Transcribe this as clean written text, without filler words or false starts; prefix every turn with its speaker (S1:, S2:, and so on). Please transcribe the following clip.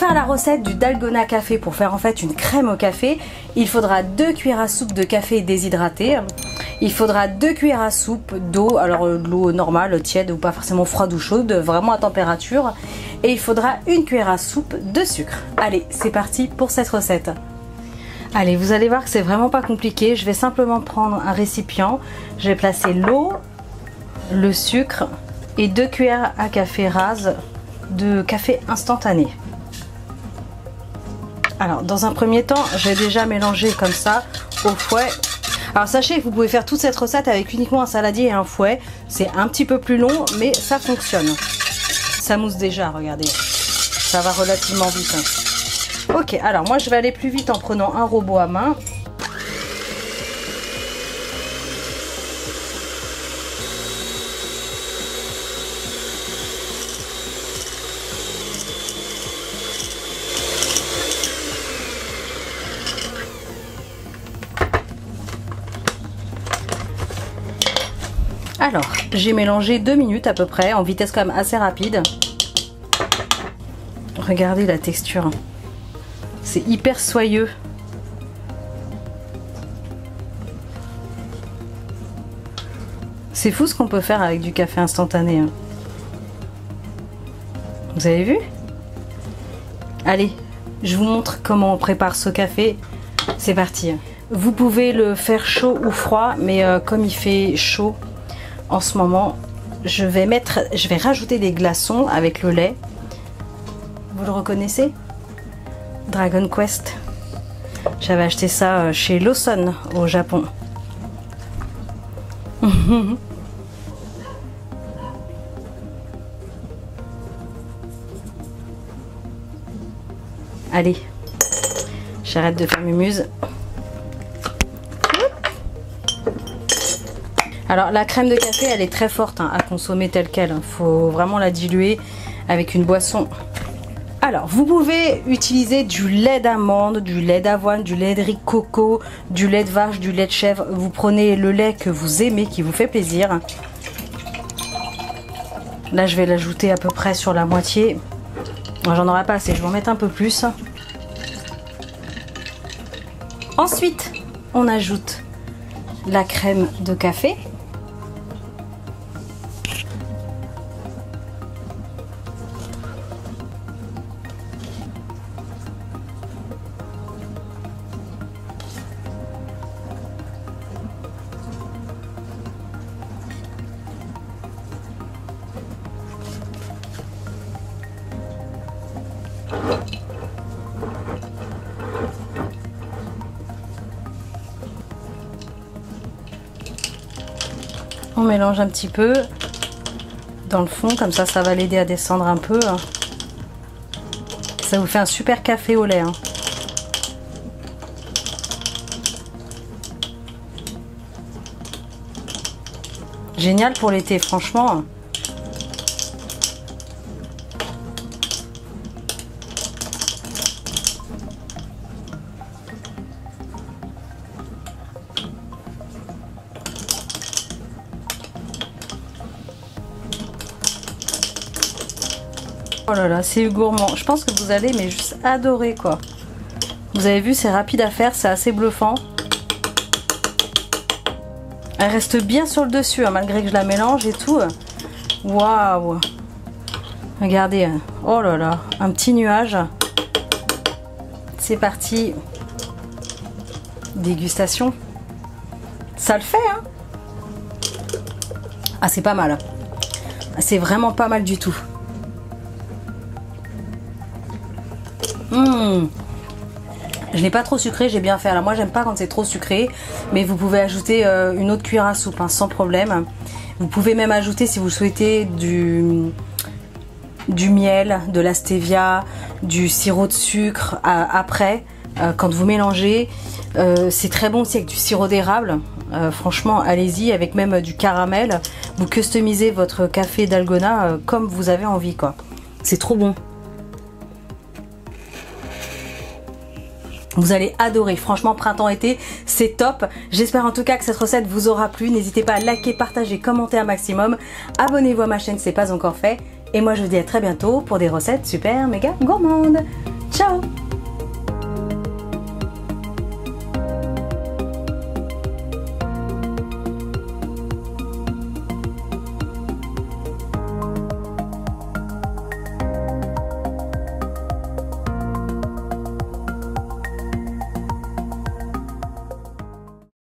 S1: faire la recette du dalgona café, pour faire en fait une crème au café, il faudra 2 cuillères à soupe de café déshydraté. Il faudra 2 cuillères à soupe d'eau, alors de l'eau normale, tiède ou pas forcément froide ou chaude, vraiment à température. Et il faudra 1 cuillère à soupe de sucre. Allez, c'est parti pour cette recette. Allez, vous allez voir que c'est vraiment pas compliqué. Je vais simplement prendre un récipient. Je vais placer l'eau, le sucre et 2 cuillères à café rases de café instantané. Alors, dans un premier temps, je vais déjà mélanger comme ça au fouet. Alors sachez que vous pouvez faire toute cette recette avec uniquement un saladier et un fouet. C'est un petit peu plus long, mais ça fonctionne. Ça mousse déjà, regardez. Ça va relativement vite. Ok, alors moi je vais aller plus vite en prenant un robot à main. Alors, j'ai mélangé 2 minutes à peu près, en vitesse quand même assez rapide. Regardez la texture. C'est hyper soyeux. C'est fou ce qu'on peut faire avec du café instantané. Vous avez vu? Allez, je vous montre comment on prépare ce café. C'est parti. Vous pouvez le faire chaud ou froid, mais comme il fait chaud en ce moment, je vais rajouter des glaçons avec le lait. Vous le reconnaissez? Dragon Quest. J'avais acheté ça chez Lawson au Japon. Allez, j'arrête de faire mes muses. Alors la crème de café, elle est très forte à consommer telle quelle. Il faut vraiment la diluer avec une boisson. Alors vous pouvez utiliser du lait d'amande, du lait d'avoine, du lait de riz coco, du lait de vache, du lait de chèvre. Vous prenez le lait que vous aimez, qui vous fait plaisir. Là je vais l'ajouter à peu près sur la moitié. J'en aurai pas assez, je vais en mettre un peu plus. Ensuite on ajoute la crème de café. On mélange un petit peu dans le fond, comme ça va l'aider à descendre un peu. Ça vous fait un super café au lait. Génial pour l'été, franchement. Oh là là, c'est gourmand. Je pense que vous allez mais juste adorer quoi. Vous avez vu, c'est rapide à faire, c'est assez bluffant. Elle reste bien sur le dessus, malgré que je la mélange et tout. Waouh! Regardez. Oh là là, un petit nuage. C'est parti. Dégustation. Ça le fait, hein? Ah, c'est pas mal. C'est vraiment pas mal du tout. Je n'ai pas trop sucré, j'ai bien fait. Alors moi j'aime pas quand c'est trop sucré, mais vous pouvez ajouter une autre cuillère à soupe sans problème. Vous pouvez même ajouter, si vous souhaitez, du miel, de la stevia, du sirop de sucre après, quand vous mélangez. C'est très bon aussi avec du sirop d'érable. Franchement, allez-y, avec même du caramel. Vous customisez votre café dalgona comme vous avez envie, quoi. C'est trop bon. Vous allez adorer, franchement printemps-été, c'est top. J'espère en tout cas que cette recette vous aura plu. N'hésitez pas à liker, partager, commenter un maximum. Abonnez-vous à ma chaîne si ce n'est pas encore fait. Et moi je vous dis à très bientôt pour des recettes super méga gourmandes. Ciao!